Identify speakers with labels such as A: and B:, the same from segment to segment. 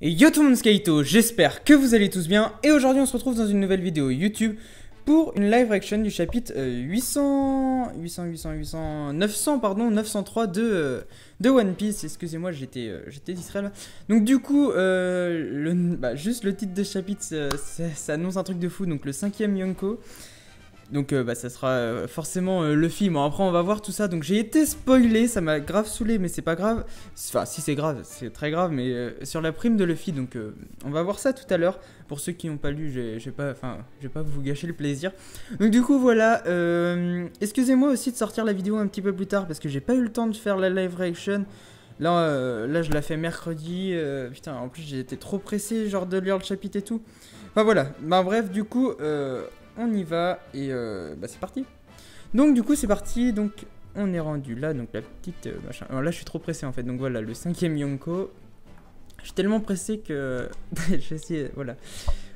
A: Et yo tout le monde, Skyto, j'espère que vous allez tous bien. Et aujourd'hui on se retrouve dans une nouvelle vidéo YouTube pour une live reaction du chapitre 903 de One Piece. Excusez-moi, j'étais distrait là. Donc du coup, juste le titre de chapitre, ça annonce un truc de fou. Donc le 5ème Yonko. Donc ça sera forcément Luffy. Bon après on va voir tout ça. Donc j'ai été spoilé, ça m'a grave saoulé, mais c'est pas grave. Enfin si c'est grave, c'est très grave, mais sur la prime de Luffy. Donc on va voir ça tout à l'heure. Pour ceux qui n'ont pas lu, je vais pas vous gâcher le plaisir. Donc du coup voilà, excusez-moi aussi de sortir la vidéo un petit peu plus tard parce que j'ai pas eu le temps de faire la live reaction. Là je la fais mercredi. Putain, en plus j'ai été trop pressé genre de lire le chapitre et tout. Enfin voilà, bah bref du coup on y va et c'est parti. Donc du coup c'est parti, donc on est rendu là, donc la petite machin. Alors là je suis trop pressé en fait, donc voilà le 5ème Yonko. Je suis tellement pressé que j'ai essayé, voilà.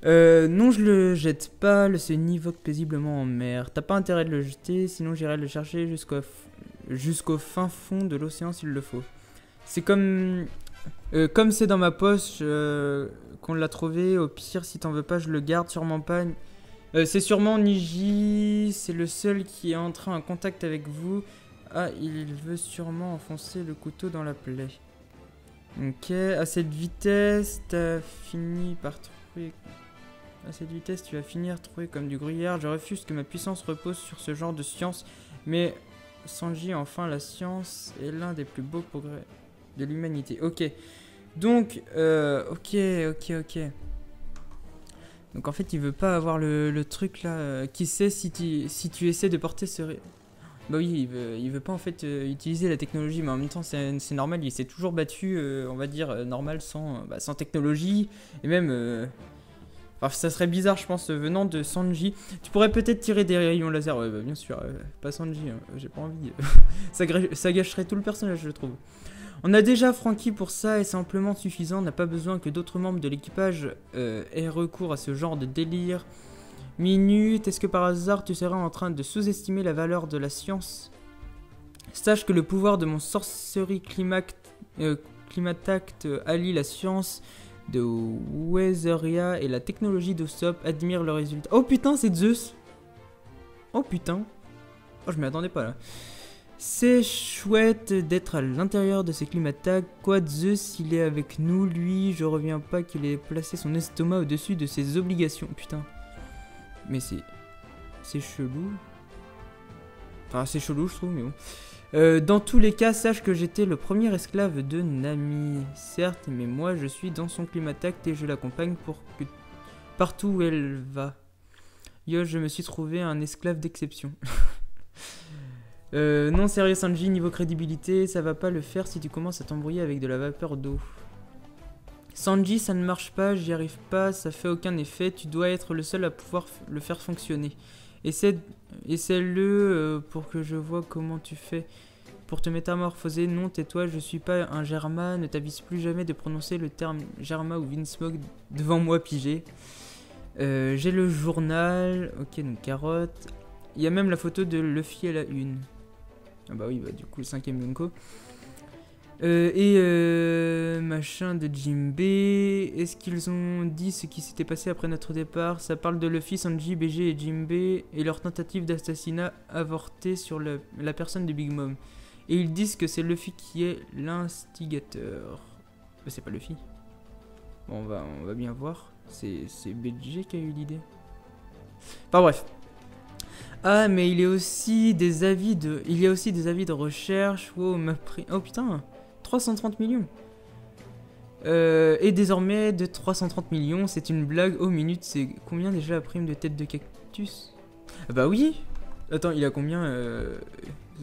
A: Non je le jette pas, le se nivoque paisiblement en mer. T'as pas intérêt de le jeter, sinon j'irai le chercher jusqu'au fin fond de l'océan s'il le faut. C'est comme c'est dans ma poche qu'on l'a trouvé, au pire si t'en veux pas je le garde, sûrement pas. C'est sûrement Niji, c'est le seul qui est entré en contact avec vous. Ah, il veut sûrement enfoncer le couteau dans la plaie. Ok, à cette vitesse, t'as fini par trouver... À cette vitesse, tu vas finir trouvé comme du gruyère. Je refuse que ma puissance repose sur ce genre de science. Mais Sanji, enfin, la science est l'un des plus beaux progrès de l'humanité. Ok, donc, ok. Donc en fait il veut pas avoir le truc là, qui sait si tu essaies de porter ce... Bah oui, il veut pas en fait utiliser la technologie, mais en même temps c'est normal, il s'est toujours battu, on va dire, normal, sans technologie, et même... Enfin ça serait bizarre je pense, venant de Sanji. Tu pourrais peut-être tirer des rayons laser, ouais bah, bien sûr, pas Sanji, hein, j'ai pas envie, ça gâcherait tout le personnage je trouve. On a déjà Franky pour ça et c'est amplement suffisant, on n'a pas besoin que d'autres membres de l'équipage aient recours à ce genre de délire. Minute, est-ce que par hasard tu serais en train de sous-estimer la valeur de la science? Sache que le pouvoir de mon sorcerie Climatact allie la science de Weatheria et la technologie d'Usopp, admire le résultat. Oh putain, c'est Zeus! Oh putain! Oh, je m'y attendais pas là. C'est chouette d'être à l'intérieur de ces climatacs. Quoi, Zeus, il est avec nous, lui. Je reviens pas qu'il ait placé son estomac au-dessus de ses obligations. Putain. Mais c'est chelou. Enfin, c'est chelou, je trouve, mais bon. Dans tous les cas, sache que j'étais le premier esclave de Nami. Certes, mais moi, je suis dans son climatact et je l'accompagne partout où elle va. Yo, je me suis trouvé un esclave d'exception. Non sérieux Sanji, niveau crédibilité, ça va pas le faire si tu commences à t'embrouiller avec de la vapeur d'eau. Sanji, ça ne marche pas, j'y arrive pas, ça fait aucun effet, tu dois être le seul à pouvoir le faire fonctionner. Essaie-le pour que je vois comment tu fais pour te métamorphoser. Non, tais-toi, je suis pas un Germa, ne t'avise plus jamais de prononcer le terme Germa ou Vinsmoke devant moi pigé. J'ai le journal, ok donc carotte. Il y a même la photo de Luffy à la une. Ah bah oui, bah du coup le 5ème Yonko. Machin de Jinbe. Est-ce qu'ils ont dit ce qui s'était passé après notre départ? Ça parle de Luffy, Sanji, BG et Jinbe et leur tentative d'assassinat avortée sur la personne de Big Mom. Et ils disent que c'est Luffy qui est l'instigateur. C'est pas Luffy. Bon, on va bien voir. C'est BG qui a eu l'idée. Enfin bref. Ah, mais il y a aussi des avis de recherche. Wow, m'a pris... Oh putain, 330 millions. Et désormais, de 330 millions, c'est une blague aux minutes. C'est combien déjà la prime de tête de cactus? Ah bah oui. Attends, il a combien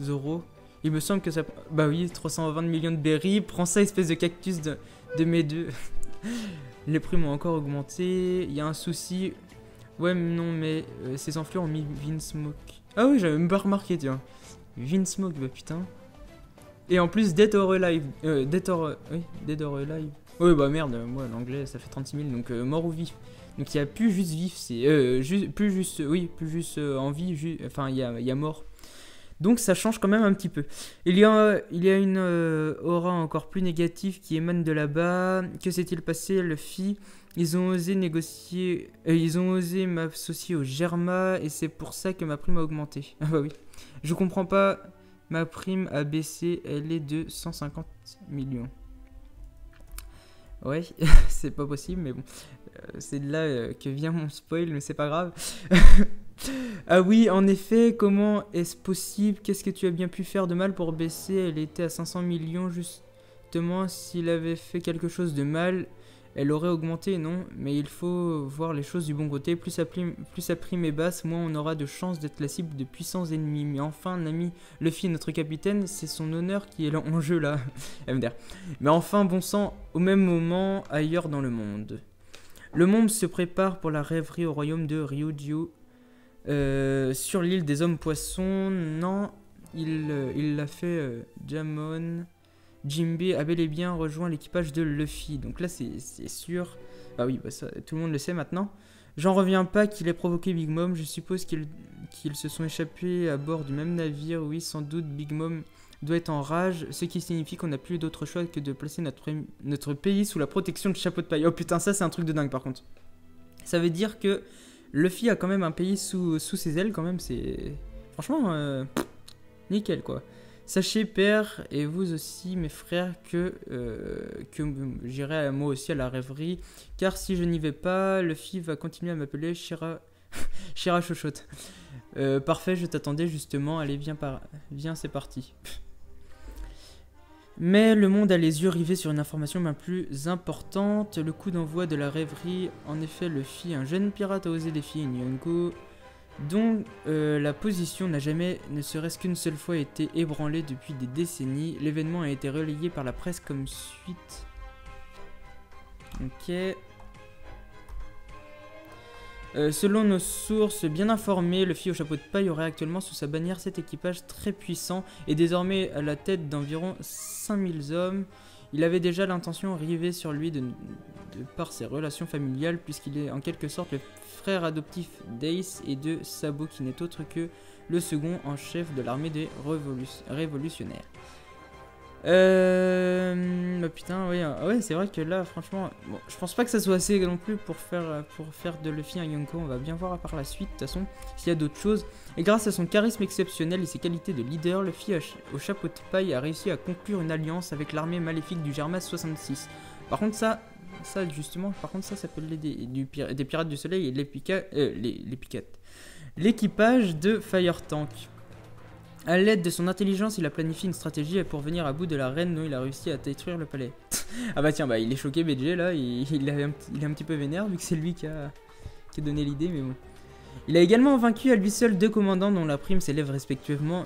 A: Zoro? Il me semble que ça... Bah oui, 320 millions de berries. Prends ça, espèce de cactus de mes deux. Les primes ont encore augmenté. Il y a un souci... Ouais, non, mais ces enflures ont mis Vinsmoke. Ah oui, j'avais même pas remarqué, tiens. Vinsmoke, bah putain. Et en plus, Dead or Alive. Dead or Alive. Ouais, bah merde, moi, l'anglais, ça fait 36 000, donc mort ou vif. Donc il y a plus juste vif, c'est... plus juste en vie, enfin, il y a mort. Donc ça change quand même un petit peu. Il y a une aura encore plus négative qui émane de là-bas. Que s'est-il passé, Luffy? Ils ont osé négocier, ils ont osé m'associer au Germa et c'est pour ça que ma prime a augmenté. Ah bah oui. Je comprends pas, ma prime a baissé, elle est de 150 millions. Ouais, c'est pas possible, mais bon. C'est de là que vient mon spoil, mais c'est pas grave. Ah oui, en effet, comment est-ce possible? Qu'est-ce que tu as bien pu faire de mal pour baisser? Elle était à 500 millions justement. S'il avait fait quelque chose de mal, elle aurait augmenté, non? Mais il faut voir les choses du bon côté. Plus sa prime est basse, moins on aura de chances d'être la cible de puissants ennemis. Mais enfin, l'ami Luffy, notre capitaine, c'est son honneur qui est là en jeu là. MDR. Mais enfin, bon sang, au même moment, ailleurs dans le monde. Le monde se prépare pour la rêverie au royaume de Ryuju. Sur l'île des hommes poissons, non, il l'a fait. Jamon Jinbe a bel et bien rejoint l'équipage de Luffy. Donc là, c'est sûr. Ah oui, bah ça, tout le monde le sait maintenant. J'en reviens pas qu'il ait provoqué Big Mom. Je suppose qu'ils se sont échappés à bord du même navire. Oui, sans doute, Big Mom doit être en rage. Ce qui signifie qu'on n'a plus d'autre choix que de placer notre pays sous la protection de Chapeau de Paille. Oh putain, ça, c'est un truc de dingue par contre. Ça veut dire que Luffy a quand même un pays sous ses ailes, quand même, c'est... Franchement, nickel, quoi. Sachez, père, et vous aussi, mes frères, que j'irai moi aussi à la rêverie, car si je n'y vais pas, Luffy va continuer à m'appeler Shira Chochotte. Parfait, je t'attendais justement, allez, viens, c'est parti. Mais le monde a les yeux rivés sur une information bien plus importante, le coup d'envoi de la rêverie. En effet, Luffy, un jeune pirate, a osé défier une Yonko, dont la position n'a jamais, ne serait-ce qu'une seule fois, été ébranlée depuis des décennies. L'événement a été relayé par la presse comme suite. Ok. Selon nos sources bien informées, Luffy au chapeau de paille aurait actuellement sous sa bannière cet équipage très puissant et désormais à la tête d'environ 5000 hommes. Il avait déjà l'intention rivée sur lui de par ses relations familiales puisqu'il est en quelque sorte le frère adoptif d'Ace et de Sabo qui n'est autre que le second en chef de l'armée des révolutionnaires. Bah putain, oui, ouais, c'est vrai que là, franchement, bon, je pense pas que ça soit assez non plus pour faire de Luffy un Yonko. On va bien voir par la suite, de toute façon, s'il y a d'autres choses. Et grâce à son charisme exceptionnel et ses qualités de leader, Luffy au chapeau de paille a réussi à conclure une alliance avec l'armée maléfique du Germa 66. Par contre, ça justement, ça s'appelle des pirates du soleil et l'équipage de Fire Tank. A l'aide de son intelligence, il a planifié une stratégie pour venir à bout de la reine dont il a réussi à détruire le palais. Ah bah tiens, bah il est choqué BG là, il est un petit peu vénère vu que c'est lui qui a donné l'idée, mais bon. Il a également vaincu à lui seul 2 commandants dont la prime s'élève respectivement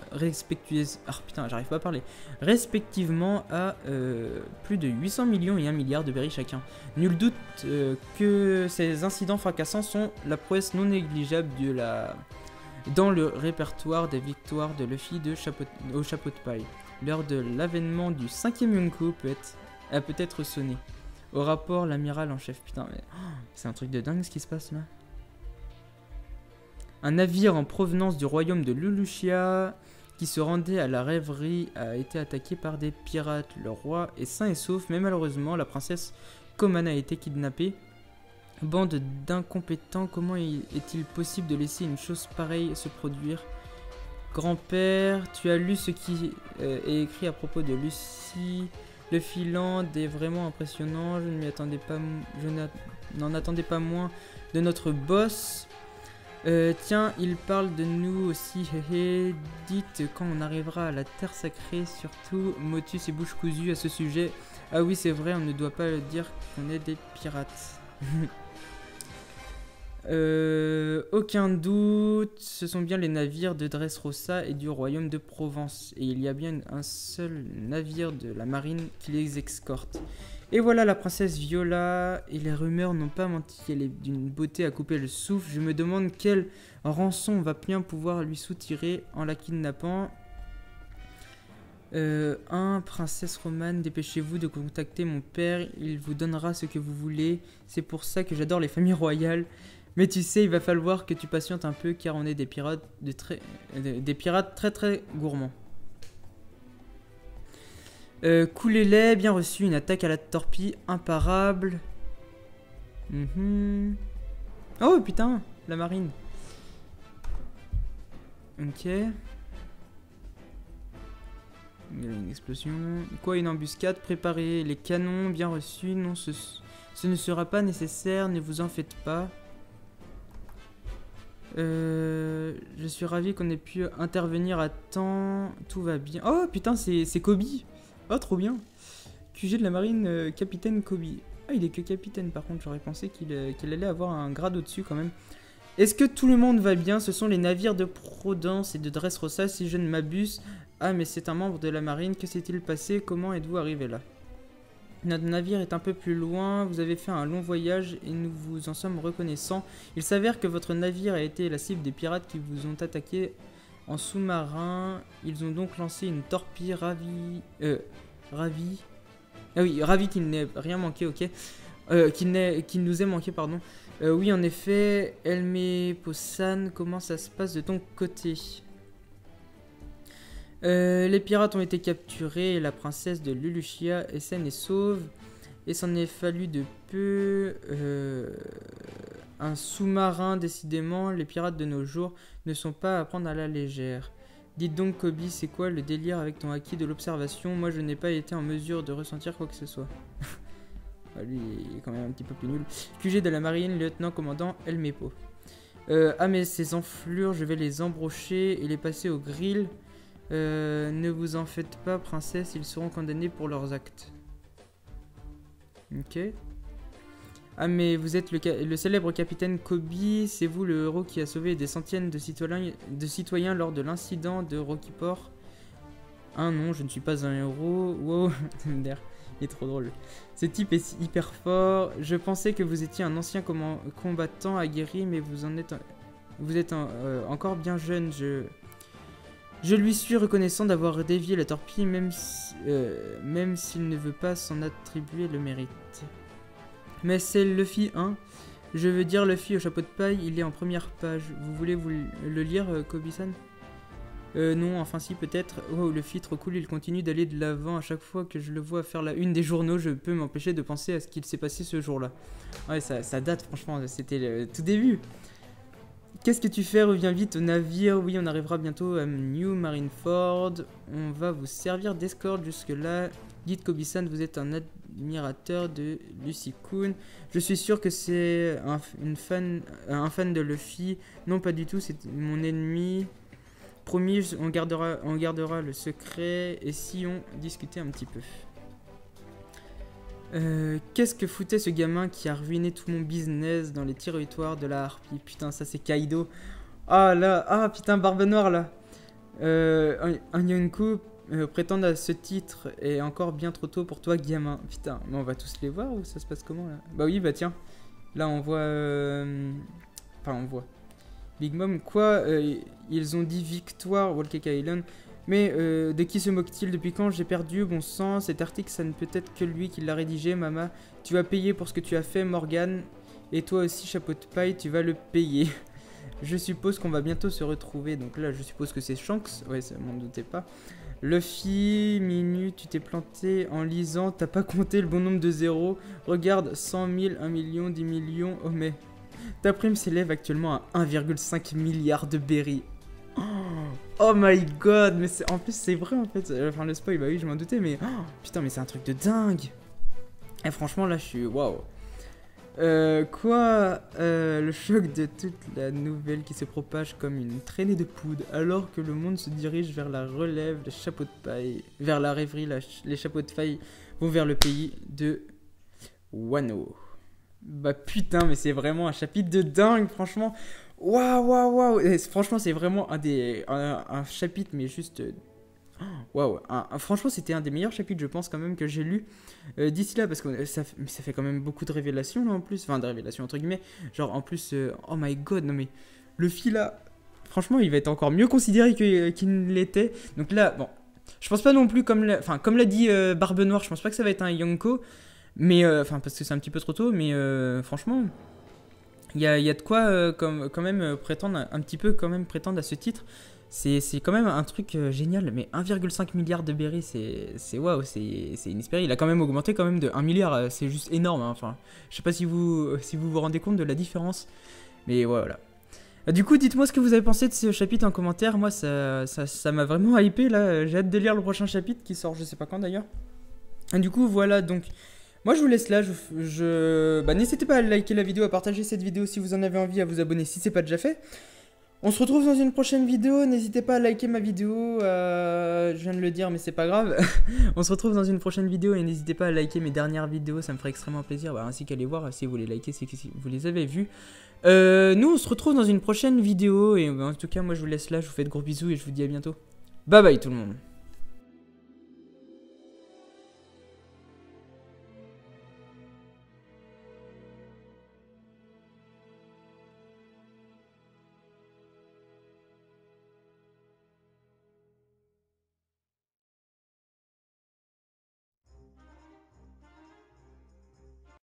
A: à plus de 800 millions et 1 milliard de berries chacun. Nul doute que ces incidents fracassants sont la prouesse non négligeable dans le répertoire des victoires de Luffy au chapeau de paille. L'heure de l'avènement du 5e Yonko a peut-être sonné. Au rapport, l'amiral en chef. Putain, mais c'est un truc de dingue ce qui se passe là. Un navire en provenance du royaume de Lulushia qui se rendait à la rêverie a été attaqué par des pirates. Le roi est sain et sauf, mais malheureusement, la princesse Komana a été kidnappée. Bande d'incompétents, comment est-il possible de laisser une chose pareille se produire? Grand-père, tu as lu ce qui est écrit à propos de Lucy. Le filant est vraiment impressionnant, je n'en attendais pas moins de notre boss. Tiens, il parle de nous aussi, dites quand on arrivera à la terre sacrée, surtout Motus et bouche cousue à ce sujet. Ah oui, c'est vrai, on ne doit pas dire qu'on est des pirates. Aucun doute, ce sont bien les navires de Dressrosa et du royaume de Provence. Et il y a bien un seul navire de la marine qui les escorte. Et voilà la princesse Viola, et les rumeurs n'ont pas menti, elle est d'une beauté à couper le souffle. Je me demande quelle rançon on va bien pouvoir lui soutirer en la kidnappant. Princesse Romane, dépêchez-vous de contacter mon père, il vous donnera ce que vous voulez. C'est pour ça que j'adore les familles royales. Mais tu sais, il va falloir que tu patientes un peu car on est des pirates, des pirates très très gourmands. Coulez-les, bien reçu, une attaque à la torpille, imparable. Oh putain, la marine. Ok. Il y a une explosion. Quoi, une embuscade? Préparez les canons, bien reçu. Non, ce ne sera pas nécessaire, ne vous en faites pas. Je suis ravi qu'on ait pu intervenir à temps. Tout va bien. Oh putain, c'est Kobe. Oh, trop bien. QG de la marine, capitaine Kobe. Ah, il est que capitaine par contre, j'aurais pensé qu'il allait avoir un grade au-dessus quand même. Est-ce que tout le monde va bien? Ce sont les navires de Provence et de Dressrosa si je ne m'abuse. Ah, mais c'est un membre de la marine, que s'est-il passé? Comment êtes-vous arrivé là? Notre navire est un peu plus loin, vous avez fait un long voyage et nous vous en sommes reconnaissants. Il s'avère que votre navire a été la cible des pirates qui vous ont attaqué en sous-marin. Ils ont donc lancé une torpille ravi... Ah oui, ravi qu'il n'ait rien manqué, ok. Qu'il nous ait manqué, pardon. Oui, en effet, Elme Posan, comment ça se passe de ton côté? Les pirates ont été capturés et la princesse de Luluchia est saine et sauve. Et s'en est fallu de peu. Un sous-marin, décidément, les pirates de nos jours ne sont pas à prendre à la légère. Dites donc, Kobe, c'est quoi le délire avec ton acquis de l'observation? Moi, je n'ai pas été en mesure de ressentir quoi que ce soit. Lui, il est quand même un petit peu plus nul. QG de la marine, lieutenant-commandant Elmepo. Ah, mais ces enflures, je vais les embrocher et les passer au grill. Ne vous en faites pas, princesse, ils seront condamnés pour leurs actes. Ok. Ah, mais vous êtes le célèbre capitaine Kobe, c'est vous le héros qui a sauvé des centaines de citoyens lors de l'incident de Roqueport. Ah non, je ne suis pas un héros. Wow, il est trop drôle. Ce type est hyper fort. Je pensais que vous étiez un ancien combattant aguerri, mais vous êtes encore bien jeune. Je lui suis reconnaissant d'avoir dévié la torpille, même s'il ne veut pas s'en attribuer le mérite. Mais c'est Luffy 1. Je veux dire Luffy au chapeau de paille, il est en première page. Vous voulez le lire, Kobe-san? Non, enfin si, peut-être. Oh, Luffy, trop cool, il continue d'aller de l'avant. À chaque fois que je le vois faire la une des journaux, je peux m'empêcher de penser à ce qu'il s'est passé ce jour-là. Ouais, ça date, franchement, c'était le tout début. Qu'est-ce que tu fais? Reviens vite au navire. Oui, on arrivera bientôt à New Marineford. On va vous servir d'escorte jusque-là. Dites Kobe-san, vous êtes un admirateur de Lucy Kun. Je suis sûr que c'est un fan de Luffy. Non, pas du tout, c'est mon ennemi. Promis, on gardera le secret. Et si on discutait un petit peu? Qu'est-ce que foutait ce gamin qui a ruiné tout mon business dans les territoires de la harpie? Putain, ça c'est Kaido. Ah là, ah putain, Barbe Noire là. Un Yonko prétendre à ce titre est encore bien trop tôt pour toi, gamin. Putain, mais on va tous les voir ou ça se passe comment là? Bah oui, bah tiens. Là on voit. Enfin, on voit. Big Mom, quoi? Ils ont dit victoire, Whole Island. Mais de qui se moque-t-il? Depuis quand j'ai perdu? Bon sang, cet article, ça ne peut être que lui qui l'a rédigé, Mama. Tu vas payer pour ce que tu as fait, Morgan. Et toi aussi, chapeau de paille, tu vas le payer. Je suppose qu'on va bientôt se retrouver. Donc là, je suppose que c'est Shanks. Ouais, ça m'en doutais pas. Luffy, Minu, tu t'es planté en lisant. T'as pas compté le bon nombre de zéros. Regarde, 100 000, 1 million, 10 millions. Oh mais... Ta prime s'élève actuellement à 1,5 milliard de berries. Oh my god, mais en plus c'est vrai en fait. Enfin le spoil, bah oui je m'en doutais, mais putain mais c'est un truc de dingue. Et franchement là je suis waouh. Le choc de toute la nouvelle qui se propage comme une traînée de poudre alors que le monde se dirige vers la relève, les chapeaux de paille, vers la rêverie, les chapeaux de paille vont vers le pays de Wano. Bah putain mais c'est vraiment un chapitre de dingue franchement. Waouh. Franchement, c'est vraiment un chapitre, mais juste... Waouh. Franchement, c'était un des meilleurs chapitres, je pense, quand même, que j'ai lu d'ici là, parce que ça fait quand même beaucoup de révélations, là, en plus. Enfin, de révélations, entre guillemets. Genre, en plus, oh my god, non mais... Luffy, là, franchement, il va être encore mieux considéré qu'il ne l'était. Donc là, bon, je pense pas non plus, comme l'a dit Barbe Noire, je pense pas que ça va être un Yonko. Mais, parce que c'est un petit peu trop tôt, mais franchement... il y a de quoi quand même prétendre un petit peu quand même prétendre à ce titre. C'est quand même un truc génial, mais 1,5 milliard de berries, c'est waouh, c'est inespéré. Il a quand même augmenté quand même de 1 milliard, c'est juste énorme, hein. Enfin, je sais pas si vous rendez compte de la différence, mais voilà. Du coup, dites-moi ce que vous avez pensé de ce chapitre en commentaire. Moi, ça m'a vraiment hypé là. J'ai hâte de lire le prochain chapitre qui sort, je sais pas quand d'ailleurs. Et du coup, voilà donc. Moi, je vous laisse là. Bah, n'hésitez pas à liker la vidéo, à partager cette vidéo si vous en avez envie, à vous abonner si c'est pas déjà fait. On se retrouve dans une prochaine vidéo. N'hésitez pas à liker ma vidéo. Je viens de le dire, mais c'est pas grave. On se retrouve dans une prochaine vidéo et n'hésitez pas à liker mes dernières vidéos. Ça me ferait extrêmement plaisir. Bah, ainsi qu'à les voir si vous les likez, c'est que si vous les avez vues. Nous, on se retrouve dans une prochaine vidéo. Et en tout cas, moi, je vous laisse là. Je vous fais de gros bisous et je vous dis à bientôt. Bye bye tout le monde.